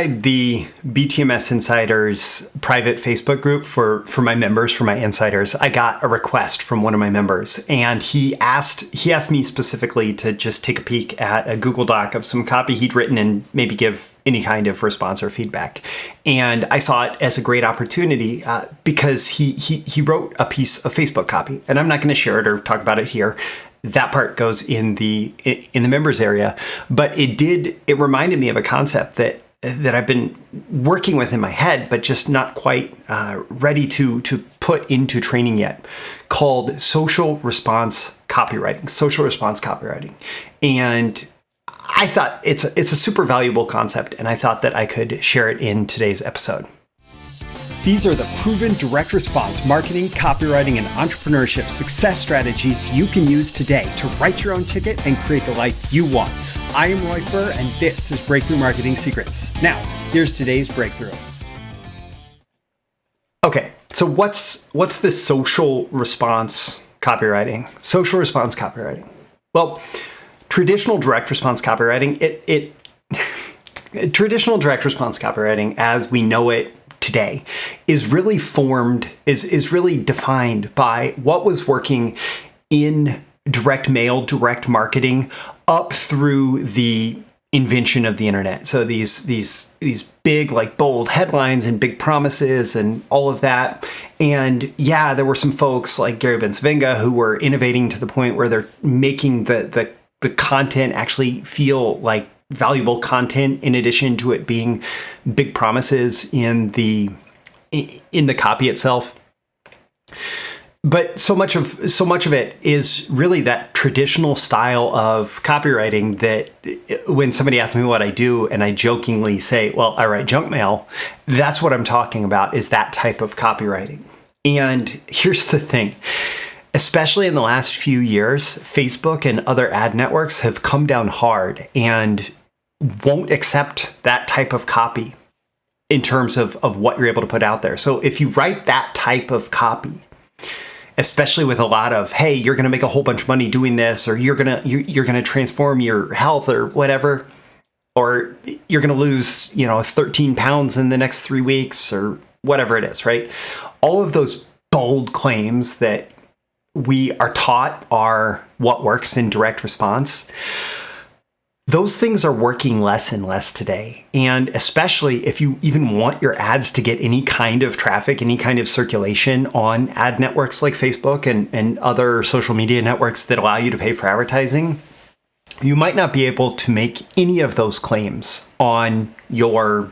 the BTMS Insiders private Facebook group for my members, for my insiders, I got a request from one of my members, and he asked me specifically to just take a peek at a Google Doc of some copy he'd written and maybe give any kind of response or feedback. And I saw it as a great opportunity because he wrote a piece of Facebook copy, and I'm not going to share it or talk about it here. That part goes in the members area, but it reminded me of a concept that I've been working with in my head, but just not quite ready to put into training yet, called social response copywriting. Social response copywriting, and I thought it's a super valuable concept, and I thought that I could share it in today's episode. These are the proven direct response marketing, copywriting, and entrepreneurship success strategies you can use today to write your own ticket and create the life you want. I am Roy Furr, and this is Breakthrough Marketing Secrets. Now, here's today's breakthrough. Okay, so what's this social response copywriting? Social response copywriting. Well, traditional direct response copywriting, traditional direct response copywriting, as we know it today, is really defined by what was working in direct mail, direct marketing, up through the invention of the internet. So these big, like, bold headlines and big promises and all of that. And yeah, there were some folks like Gary Bencivenga who were innovating to the point where they're making the content actually feel like valuable content, in addition to it being big promises in the copy itself. But so much of it is really that traditional style of copywriting that when somebody asks me what I do and I jokingly say, well, I write junk mail, that's what I'm talking about, is that type of copywriting. And here's the thing. Especially in the last few years, Facebook and other ad networks have come down hard and won't accept that type of copy in terms of what you're able to put out there. So if you write that type of copy, especially with a lot of, hey, you're going to make a whole bunch of money doing this, or you're going to transform your health or whatever, or you're going to lose, 13 pounds in the next 3 weeks or whatever it is, right? All of those bold claims that we are taught are what works in direct response, those things are working less and less today. And especially if you even want your ads to get any kind of traffic, any kind of circulation on ad networks like Facebook and other social media networks that allow you to pay for advertising, you might not be able to make any of those claims on your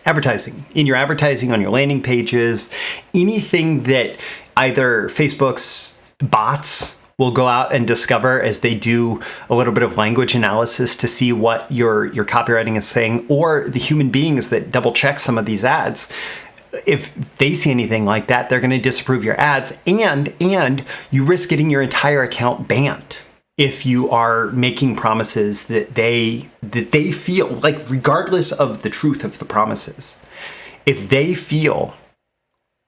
advertising, in your advertising, on your landing pages, anything that either Facebook's bots will go out and discover as they do a little bit of language analysis to see what your copywriting is saying, or the human beings that double check some of these ads. If they see anything like that, they're going to disapprove your ads, and you risk getting your entire account banned if you are making promises that they feel like, regardless of the truth of the promises, if they feel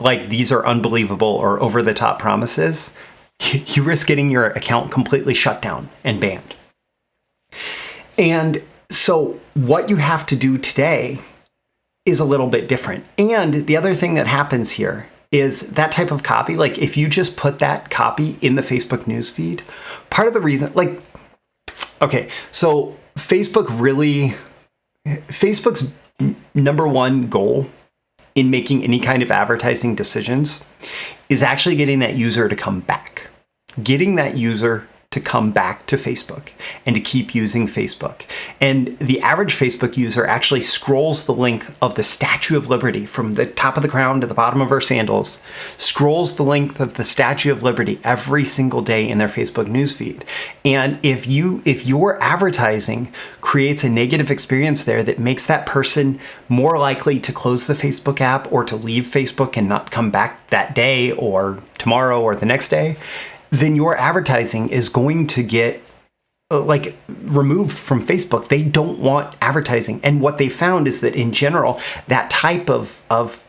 like these are unbelievable or over the top promises, you risk getting your account completely shut down and banned. And so what you have to do today is a little bit different. And the other thing that happens here is that type of copy, like if you just put that copy in the Facebook newsfeed, part of the reason, so Facebook's number one goal in making any kind of advertising decisions is actually getting that user to come back. Getting that user to come back to Facebook and to keep using Facebook. And the average Facebook user actually scrolls the length of the Statue of Liberty from the top of the crown to the bottom of her sandals, scrolls the length of the Statue of Liberty every single day in their Facebook newsfeed. And if your advertising creates a negative experience there that makes that person more likely to close the Facebook app or to leave Facebook and not come back that day or tomorrow or the next day, then your advertising is going to get removed from Facebook. They don't want advertising. And what they found is that in general, that type of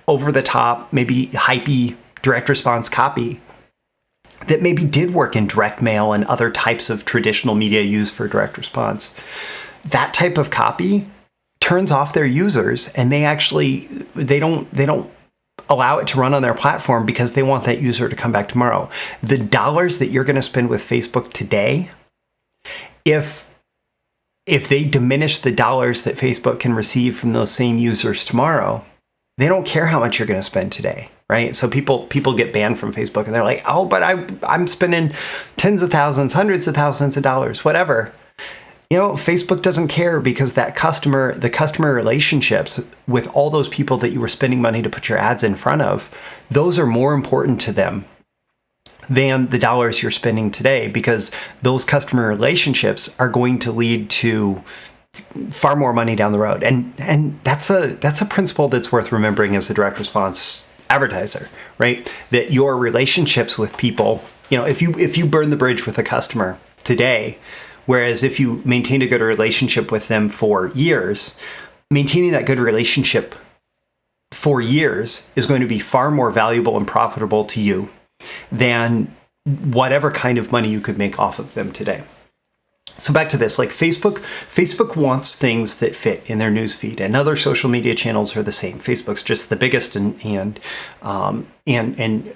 over the top, maybe hypey direct response copy that maybe did work in direct mail and other types of traditional media used for direct response, that type of copy turns off their users, and they don't allow it to run on their platform because they want that user to come back tomorrow. The dollars that you're going to spend with Facebook today, if they diminish the dollars that Facebook can receive from those same users tomorrow, they don't care how much you're going to spend today, right? So people get banned from Facebook, and they're like, oh, but I'm spending tens of thousands, hundreds of thousands of dollars, whatever. Facebook doesn't care, because the customer relationships with all those people that you were spending money to put your ads in front of, those are more important to them than the dollars you're spending today, because those customer relationships are going to lead to far more money down the road. And that's a principle that's worth remembering as a direct response advertiser, right? That your relationships with people, if you burn the bridge with a customer today, whereas if you maintain a good relationship with them for years, maintaining that good relationship for years is going to be far more valuable and profitable to you than whatever kind of money you could make off of them today. So back to this, like Facebook wants things that fit in their newsfeed, and other social media channels are the same. Facebook's just the biggest and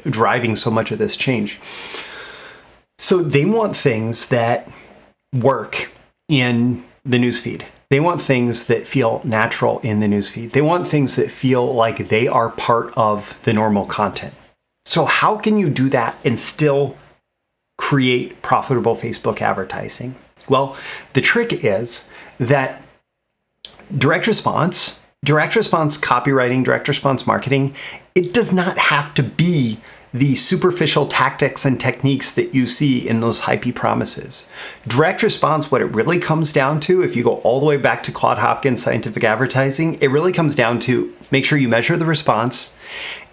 driving so much of this change. So they want things that work in the newsfeed. They want things that feel natural in the newsfeed. They want things that feel like they are part of the normal content. So how can you do that and still create profitable Facebook advertising? Well, the trick is that direct response copywriting, direct response marketing, it does not have to be the superficial tactics and techniques that you see in those hypey promises. Direct response, what it really comes down to, if you go all the way back to Claude Hopkins' scientific advertising, it really comes down to make sure you measure the response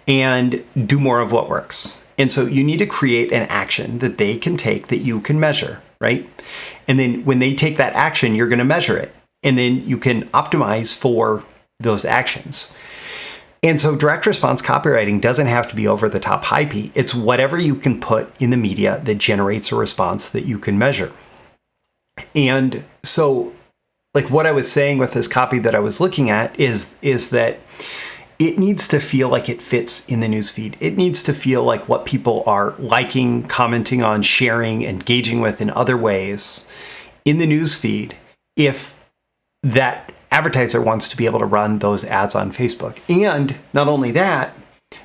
and do more of what works. And so you need to create an action that they can take that you can measure, right? And then when they take that action, you're going to measure it. And then you can optimize for those actions. And so direct response copywriting doesn't have to be over the top hypey. It's whatever you can put in the media that generates a response that you can measure. And so, like what I was saying with this copy that I was looking at is that it needs to feel like it fits in the newsfeed. It needs to feel like what people are liking, commenting on, sharing, engaging with in other ways in the newsfeed, if that advertiser wants to be able to run those ads on Facebook. And not only that,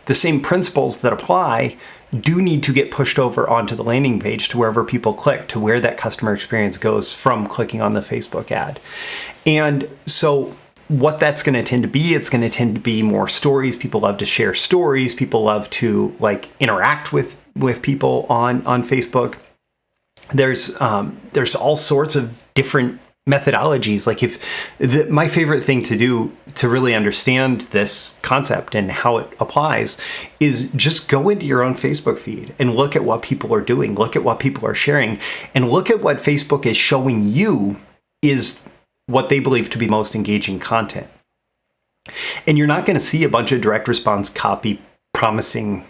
the same principles that apply do need to get pushed over onto the landing page to wherever people click, to where that customer experience goes from clicking on the Facebook ad. And so what that's going to tend to be, it's going to tend to be more stories. People love to share stories. People love to interact with people on Facebook. There's all sorts of different methodologies. My favorite thing to do to really understand this concept and how it applies is just go into your own Facebook feed and look at what people are doing, look at what people are sharing, and look at what Facebook is showing you is what they believe to be most engaging content. And you're not going to see a bunch of direct response copy promising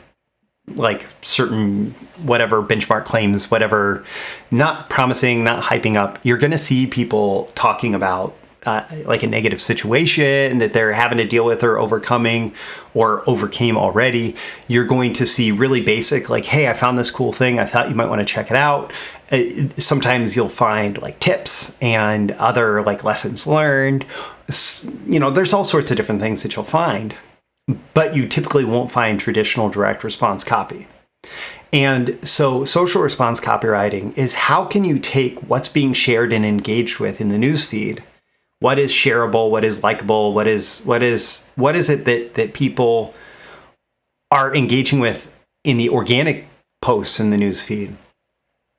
certain whatever benchmark claims, whatever, not promising, not hyping up. You're going to see people talking about a negative situation that they're having to deal with or overcoming or overcame already. You're going to see really basic, hey, I found this cool thing. I thought you might want to check it out. Sometimes you'll find tips and other lessons learned. There's all sorts of different things that you'll find, but you typically won't find traditional direct response copy. And so social response copywriting is how can you take what's being shared and engaged with in the newsfeed, what is shareable, what is likable, what is it that people are engaging with in the organic posts in the newsfeed,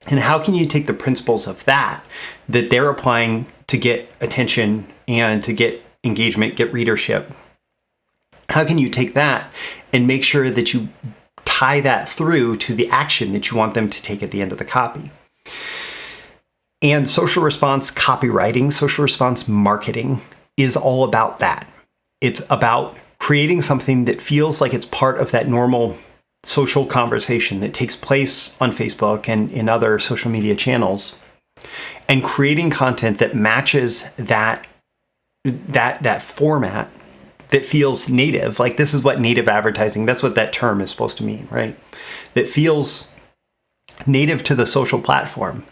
and how can you take the principles of that they're applying to get attention and to get engagement, get readership? How can you take that and make sure that you tie that through to the action that you want them to take at the end of the copy? And social response copywriting, social response marketing is all about that. It's about creating something that feels like it's part of that normal social conversation that takes place on Facebook and in other social media channels, and creating content that matches that format that feels native. Like, this is what native advertising, that's what that term is supposed to mean, right? That feels native to the social platform,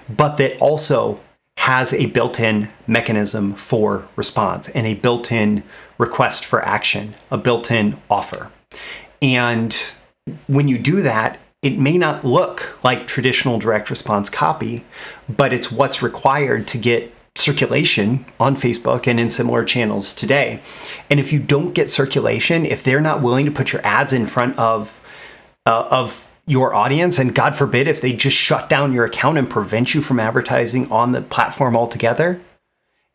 but that also has a built-in mechanism for response and a built-in request for action, a built-in offer. And when you do that, it may not look like traditional direct response copy, but it's what's required to get circulation on Facebook and in similar channels today. And if you don't get circulation, if they're not willing to put your ads in front of your audience, and God forbid if they just shut down your account and prevent you from advertising on the platform altogether,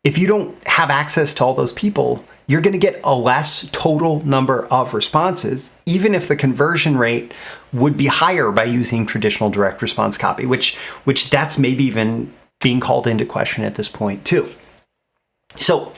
if you don't have access to all those people, you're going to get a less total number of responses, even if the conversion rate would be higher by using traditional direct response copy, which that's maybe even being called into question at this point too. So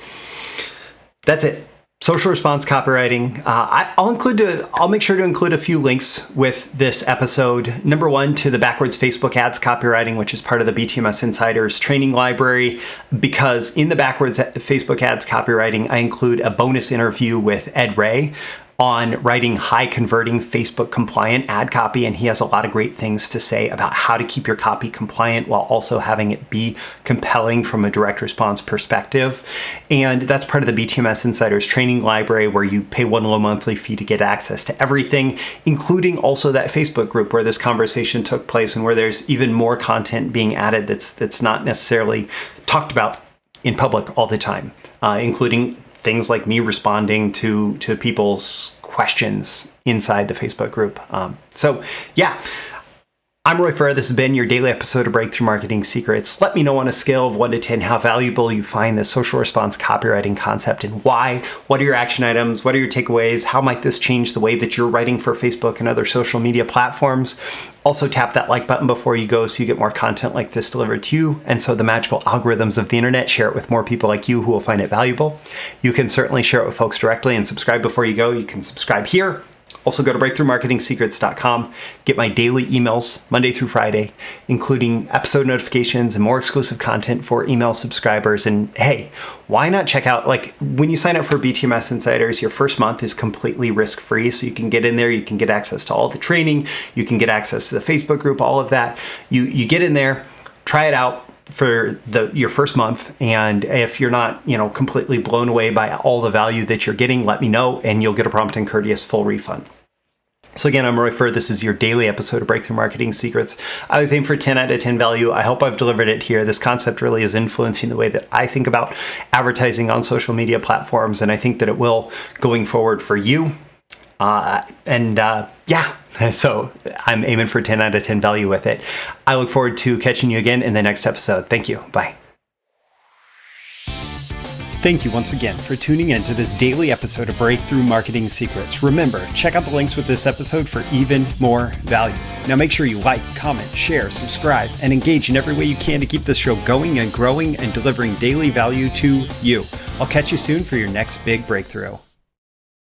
that's it. Social response copywriting. I'll make sure to include a few links with this episode. Number one, to the Backwards Facebook Ads Copywriting, which is part of the BTMS Insiders training library, because in the Backwards Facebook Ads Copywriting, I include a bonus interview with Ed Ray on writing high converting Facebook compliant ad copy. And he has a lot of great things to say about how to keep your copy compliant while also having it be compelling from a direct response perspective. And that's part of the BTMS Insiders training library, where you pay one low monthly fee to get access to everything, including also that Facebook group where this conversation took place and where there's even more content being added that's not necessarily talked about in public all the time, including things like me responding to people's questions inside the Facebook group. So yeah, I'm Roy Furr. This has been your daily episode of Breakthrough Marketing Secrets. Let me know on a scale of 1 to 10 how valuable you find the social response copywriting concept and why. What are your action items? What are your takeaways? How might this change the way that you're writing for Facebook and other social media platforms? Also, tap that like button before you go so you get more content like this delivered to you. And so the magical algorithms of the internet share it with more people like you who will find it valuable. You can certainly share it with folks directly and subscribe before you go. You can subscribe here. Also, go to breakthroughmarketingsecrets.com, get my daily emails Monday through Friday, including episode notifications and more exclusive content for email subscribers. And hey, why not check out, like, when you sign up for BTMS Insiders, your first month is completely risk-free. So you can get in there, you can get access to all the training, you can get access to the Facebook group, all of that. You get in there, try it out for your first month, and if you're not completely blown away by all the value that you're getting, let me know and you'll get a prompt and courteous full refund. So again, I'm Roy Furr. This is your daily episode of Breakthrough Marketing Secrets. I always aim for 10 out of 10 value. I hope I've delivered it here. This concept really is influencing the way that I think about advertising on social media platforms, and I think that it will going forward for you. So I'm aiming for 10 out of 10 value with it. I look forward to catching you again in the next episode. Thank you. Bye. Thank you once again for tuning in to this daily episode of Breakthrough Marketing Secrets. Remember, check out the links with this episode for even more value. Now make sure you like, comment, share, subscribe, and engage in every way you can to keep this show going and growing and delivering daily value to you. I'll catch you soon for your next big breakthrough.